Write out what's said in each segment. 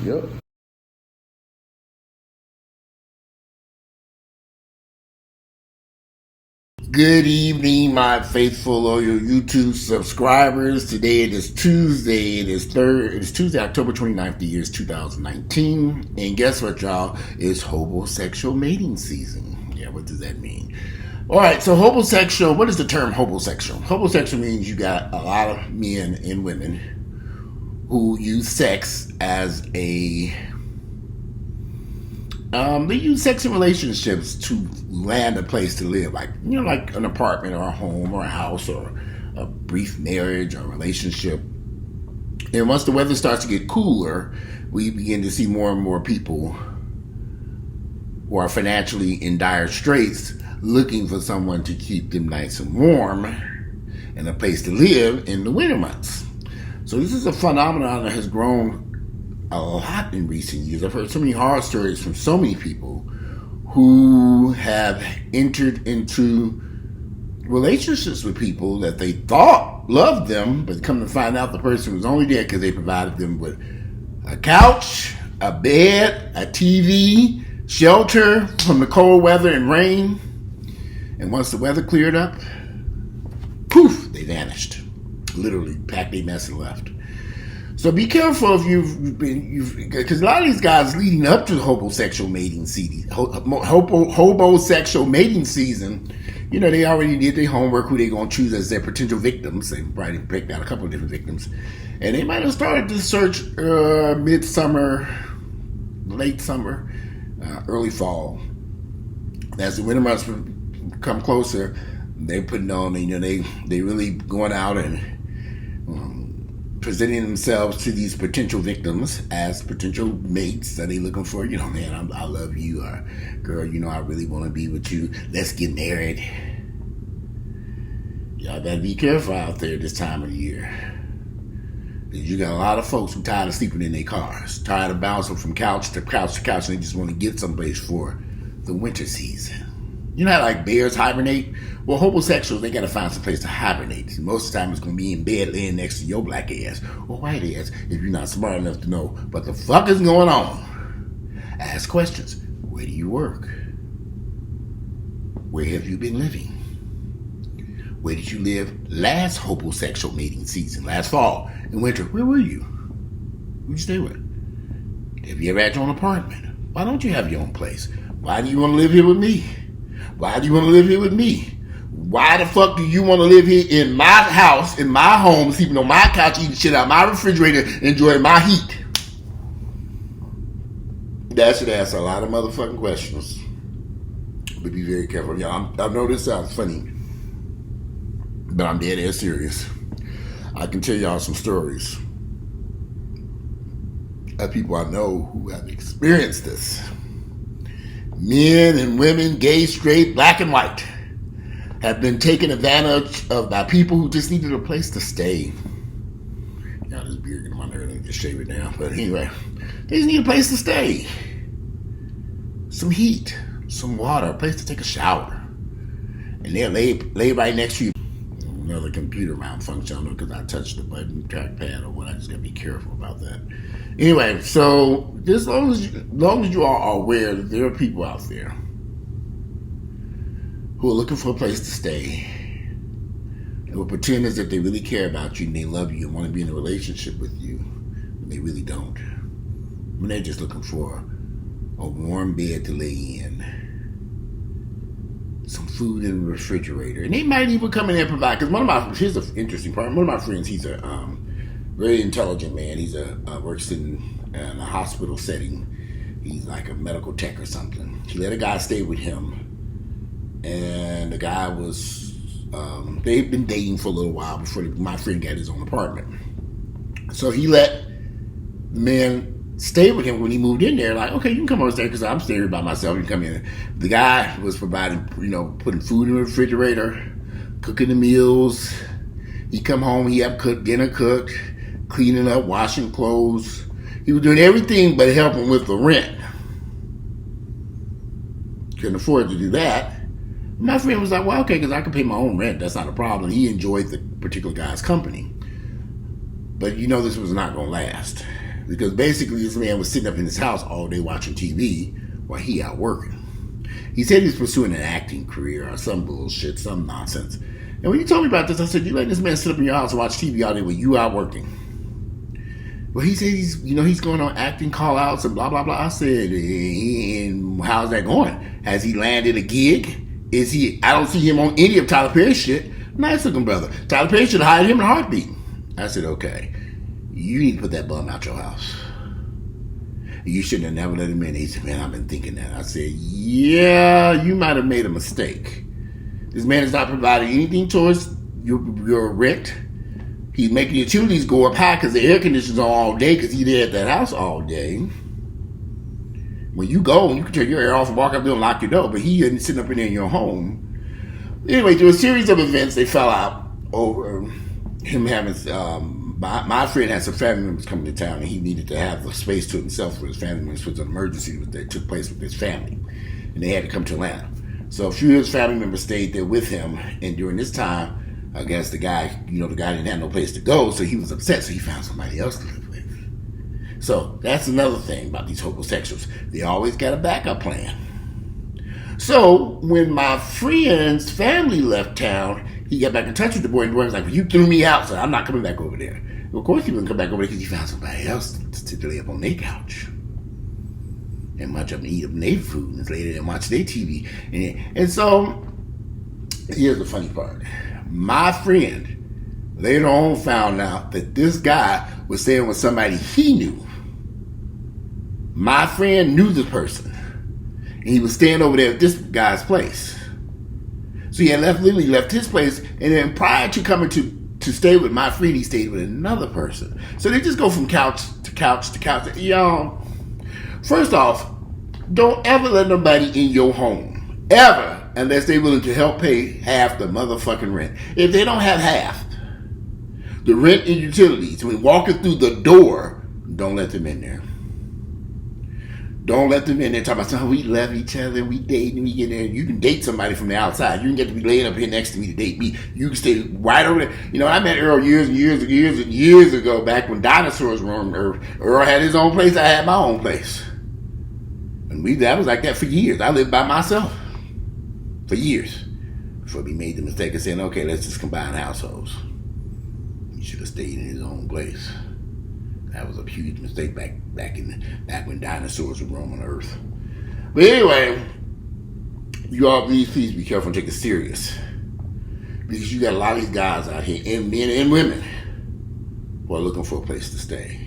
Yep. Good evening, my faithful loyal YouTube subscribers. Today it is Tuesday. It is Tuesday, October 29th, the year is 2019. And guess what, y'all? It's homosexual mating season. Yeah, what does that mean? All right, so homosexual, what is the term homosexual? Homosexual means you got a lot of men and women who use sex as they use sex in relationships to land a place to live, like like an apartment or a home or a house or a brief marriage or a relationship. And once the weather starts to get cooler, we begin to see more and more people who are financially in dire straits looking for someone to keep them nice and warm and a place to live in the winter months. So this is a phenomenon that has grown a lot in recent years. I've heard so many horror stories from so many people who have entered into relationships with people that they thought loved them, but come to find out the person was only there because they provided them with a couch, a bed, a TV, shelter from the cold weather and rain. And once the weather cleared up, poof, they vanished. Literally packed their mess and left. So be careful if because a lot of these guys leading up to the homosexual mating season, homosexual mating season, they already did their homework, who they're going to choose as their potential victims. They probably picked out a couple of different victims. And they might have started this search midsummer, late summer, early fall. As the winter months come closer, they're putting on, they really going out and presenting themselves to these potential victims as potential mates that they looking for. Man, I love you, or girl, I really want to be with you. Let's get married. Y'all better be careful out there this time of the year. You got a lot of folks who tired of sleeping in their cars, tired of bouncing from couch to couch to couch, and they just want to get someplace for the winter season. How like bears hibernate? Well, homosexuals, they got to find some place to hibernate. Most of the time, it's going to be in bed laying next to your black ass or white ass if you're not smart enough to know what the fuck is going on. Ask questions. Where do you work? Where have you been living? Where did you live last homosexual mating season, last fall and winter? Where were you? Who'd you stay with? Have you ever had your own apartment? Why don't you have your own place? Why do you want to live here with me? Why do you want to live here with me? Why the fuck do you want to live here in my house, in my home, sleeping on my couch, eating shit out of my refrigerator, enjoying my heat? That should ask a lot of motherfucking questions. But be very careful. I know this sounds funny, but I'm dead ass serious. I can tell y'all some stories of people I know who have experienced this. Men and women, gay, straight, black and white, have been taken advantage of by people who just needed a place to stay. This beard getting on my nerves, just shave it down. But anyway, they just need a place to stay. Some heat, some water, a place to take a shower. And they'll lay right next to you. Another computer malfunction, I don't know, because I touched the button trackpad or what. I just got to be careful about that. Anyway, so as long as you are aware that there are people out there who are looking for a place to stay and will pretend as if they really care about you and they love you and want to be in a relationship with you, when they really don't. When they're just looking for a warm bed to lay in, some food in the refrigerator, and they might even come in there and provide. Because here's the interesting part. One of my friends, he's a very intelligent man. He's works in a hospital setting. He's like a medical tech or something. He let a guy stay with him, and the guy was they've been dating for a little while before my friend got his own apartment. So he let the man stay with him when he moved in there. Like, okay, you can come over there because I'm staying here by myself. You can come in. The guy was providing, putting food in the refrigerator, cooking the meals. He come home, he had dinner cooked, cleaning up, washing clothes. He was doing everything but helping with the rent. Couldn't afford to do that. My friend was like, well, okay, because I can pay my own rent. That's not a problem. He enjoyed the particular guy's company. But this was not going to last. because basically this man was sitting up in his house all day watching TV while he out working. He said he was pursuing an acting career or some bullshit, some nonsense. And when he told me about this, I said, you let this man sit up in your house and watch TV all day while you out working? Well, he said he's going on acting call-outs and blah, blah, blah. I said, and how's that going? Has he landed a gig? I don't see him on any of Tyler Perry's shit. Nice looking brother. Tyler Perry should have hired him in a heartbeat. I said, okay, you need to put that bum out your house. You shouldn't have never let him in. He said, man, I've been thinking that. I said, yeah, you might have made a mistake. This man is not providing anything towards your rent. He's making utilities go up high because the air conditioner's on all day because he's there at that house all day. When you go, you can turn your air off and walk up there and lock your door, but he isn't sitting up in there in your home. Anyway, through a series of events, they fell out over him having... My friend had some family members coming to town, and he needed to have the space to himself for his family members. It was an emergency that took place with his family, and they had to come to Atlanta. So a few of his family members stayed there with him, and during this time, I guess the guy didn't have no place to go, so he was upset, so he found somebody else to live with. So that's another thing about these homosexuals. They always got a backup plan. So when my friend's family left town, he got back in touch with the boy, and the boy was like, well, you threw me out, so I'm not coming back over there. Well, of course he wouldn't come back over there because he found somebody else to lay up on their couch and watch them eat up their food and lay there and watch their TV. And so, here's the funny part. My friend later on found out that this guy was staying with somebody he knew. My friend knew this person, and he was staying over there at this guy's place. So he had literally left his place, and then prior to coming to stay with my friend, he stayed with another person. So they just go from couch to couch to couch. Y'all, first off, don't ever let nobody in your home, ever, unless they're willing to help pay half the motherfucking rent. If they don't have half the rent and utilities, when walking through the door, don't let them in there. Don't let them in there talking about, oh, we love each other, we date, and we get there. You can date somebody from the outside. You can get to be laying up here next to me to date me. You can stay right over there. I met Earl years and years ago, back when dinosaurs roamed Earth. Earl had his own place, I had my own place. And that was like that for years. I lived by myself for years before we made the mistake of saying, okay, let's just combine households. He should have stayed in his own place. That was a huge mistake back when dinosaurs were roaming Earth. But anyway, you all please be careful and take it serious, because you got a lot of these guys out here, and men and women, who are looking for a place to stay.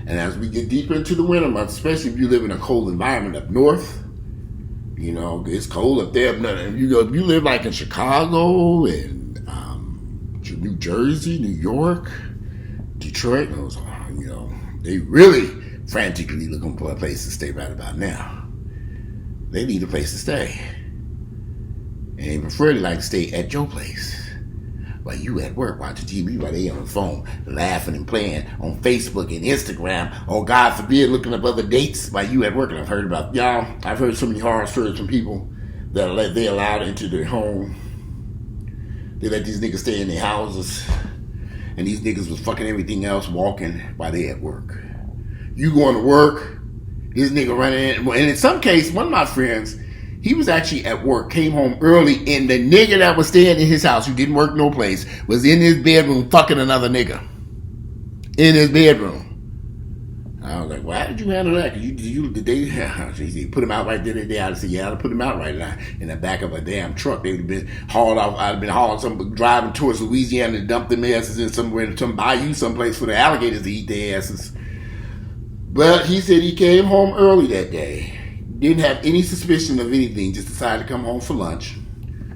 And as we get deeper into the winter months, especially if you live in a cold environment up north, it's cold up there. If you live like in Chicago and New Jersey, New York, Detroit, they really frantically looking for a place to stay right about now. They need a place to stay. And they prefer to like to stay at your place while you at work watching TV, while they on the phone laughing and playing on Facebook and Instagram, or God forbid looking up other dates while you at work. And I've heard so many horror stories from people that they allowed into their home. They let these niggas stay in their houses, and these niggas was fucking everything else walking while they at work. You going to work, this nigga running in. And in some case, one of my friends, he was actually at work, came home early, and the nigga that was staying in his house, who didn't work no place, was in his bedroom fucking another nigga. In his bedroom. I was like, why did you handle that? Because you put him out right there. I'd have said, yeah, I'd have put him out right now in the back of a damn truck. They would have been hauled off. I'd have been hauled, driving towards Louisiana and dumped them asses in somewhere, some bayou someplace for the alligators to eat their asses. But he said he came home early that day. Didn't have any suspicion of anything. Just decided to come home for lunch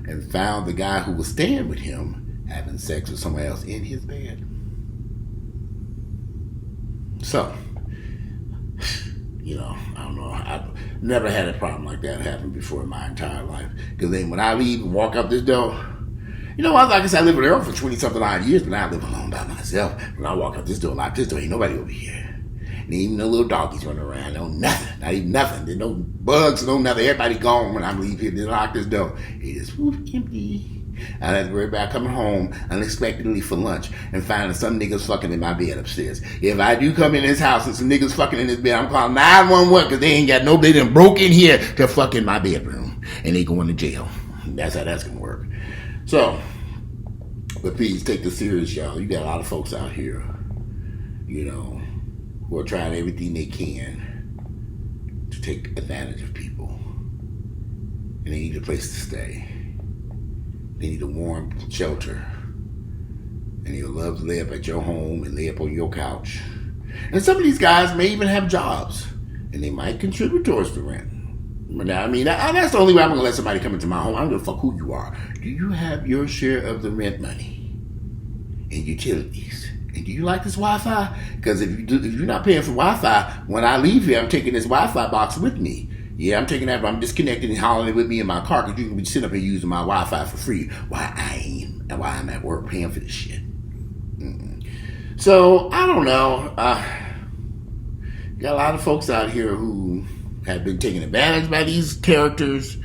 and found the guy who was staying with him having sex with someone else in his bed. So, I don't know. I've never had a problem like that happen before in my entire life. Because then when I leave and walk up this door, like I said, I lived with Earl for 20-something odd years, but now I live alone by myself. When I walk up this door, ain't nobody over here. And even the little doggies running around, no nothing, not even nothing. There's no bugs, no nothing. Everybody gone when I leave here. They lock this door. It is empty. I don't have to worry about coming home unexpectedly for lunch and finding some niggas fucking in my bed upstairs. If I do come in this house and some niggas fucking in this bed, I'm calling 911 because they ain't got nobody that broke in here to fuck in my bedroom. And they going to jail. That's how that's going to work. So, but please take this serious, y'all. You got a lot of folks out here, who are trying everything they can to take advantage of people. And they need a place to stay. They need a warm shelter. And they'll love to lay up at your home and lay up on your couch. And some of these guys may even have jobs. And they might contribute towards the rent. Now, that's the only way I'm going to let somebody come into my home. I don't give a fuck who you are. Do you have your share of the rent money and utilities? And do you like this Wi-Fi? Because if you're not paying for Wi-Fi, when I leave here, I'm taking this Wi-Fi box with me. Yeah, I'm taking that, but I'm disconnecting and hauling it with me in my car because you can be sitting up here using my Wi-Fi for free while I'm at work paying for this shit. So, I don't know. You got a lot of folks out here who have been taken advantage by these characters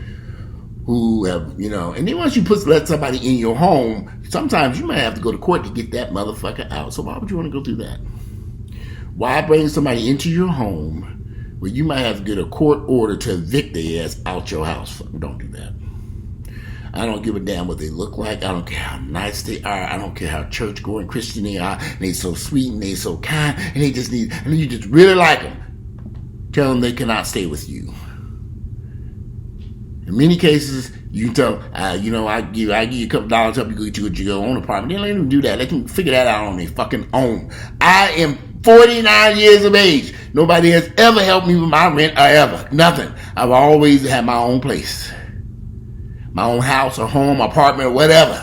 who have, and then once you let somebody in your home, sometimes you might have to go to court to get that motherfucker out. So why would you want to go through that? Why bring somebody into your home where you might have to get a court order to evict their ass out your house? Don't do that. I don't give a damn what they look like. I don't care how nice they are. I don't care how church-going Christian they are. And they so sweet and they so kind. And you just really like them. Tell them they cannot stay with you. In many cases, you tell them, I give you a couple dollars to help you get your own apartment. They don't even do that. They can figure that out on their fucking own. I am 49 years of age. Nobody has ever helped me with my rent or ever. Nothing. I've always had my own place. My own house or home, apartment, or whatever.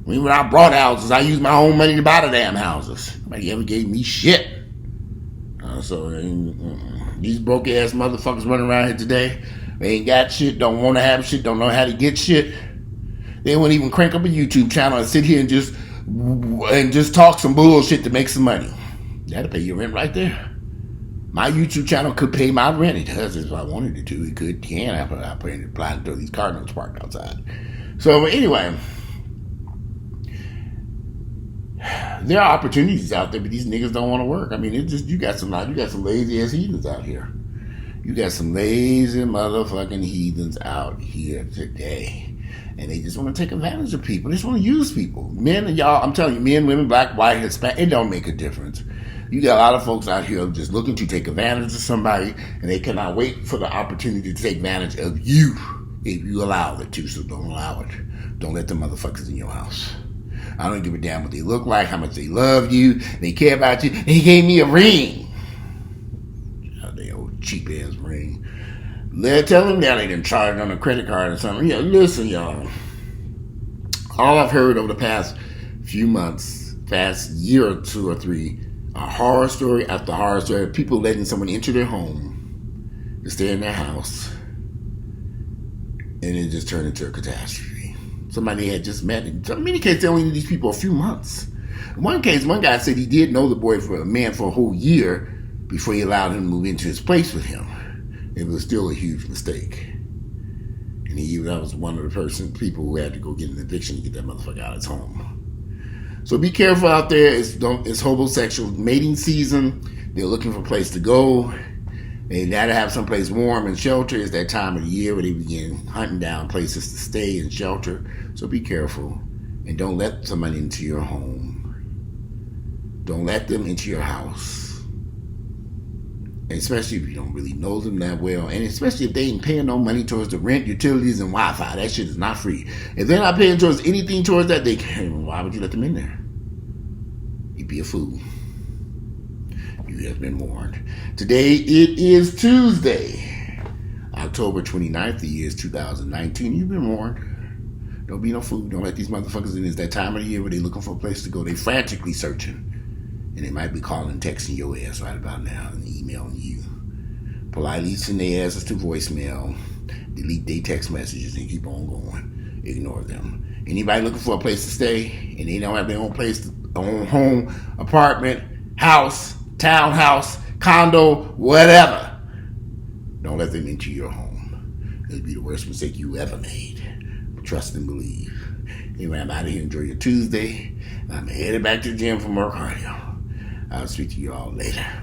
When I bought houses, I used my own money to buy the damn houses. Nobody ever gave me shit. So these broke ass motherfuckers running around here today, they ain't got shit, don't want to have shit, don't know how to get shit. They won't even crank up a YouTube channel and sit here and just talk some bullshit to make some money. That'll pay your rent right there. My YouTube channel could pay my rent. It does if I wanted it to. It can. I put it blind to these Cardinals parked outside. So anyway, there are opportunities out there, but these niggas don't want to work. You got some lazy ass heathens out here. You got some lazy motherfucking heathens out here today. And they just want to take advantage of people. They just want to use people. Men and y'all, I'm telling you, men, women, black, white, Hispanic, it don't make a difference. You got a lot of folks out here just looking to take advantage of somebody, and they cannot wait for the opportunity to take advantage of you if you allow it to. So don't allow it. Don't let the motherfuckers in your house. I don't give a damn what they look like, how much they love you, they care about you. And he gave me a ring. They old cheap ass ring. Tell them that they didn't charge on a credit card or something. Listen, y'all. All I've heard over the past few months, past year or two or three, a horror story after horror story, people letting someone into their home to stay in their house, and it just turned into a catastrophe. Somebody had just met. In many cases, they only knew these people a few months. In one case, one guy said he did know the boy for a whole year before he allowed him to move into his place with him. It was still a huge mistake. And that was one of the people who had to go get an eviction to get that motherfucker out of his home. So be careful out there. It's homosexual mating season. They're looking for a place to go. They gotta have someplace warm and shelter. It's that time of the year where they begin hunting down places to stay and shelter. So be careful. And don't let somebody into your home. Don't let them into your house. And especially if you don't really know them that well. And especially if they ain't paying no money towards the rent, utilities, and Wi-Fi. That shit is not free. If they're not paying towards anything towards that, why would you let them in there? You'd be a fool. You have been warned. Today it is Tuesday, October 29th. The year is 2019. You've been warned. Don't be no fool. Don't let these motherfuckers in. It's that time of the year where they're looking for a place to go. They frantically searching. And they might be calling, texting your ass right about now and emailing you. Politely send their asses to voicemail. Delete their text messages and keep on going. Ignore them. Anybody looking for a place to stay and they don't have their own place, own home, apartment, house, townhouse, condo, whatever, don't let them into your home. It'll be the worst mistake you ever made. trust and believe. Anyway, I'm out of here. Enjoy your Tuesday. I'm headed back to the gym for more cardio. I'll speak to you all later.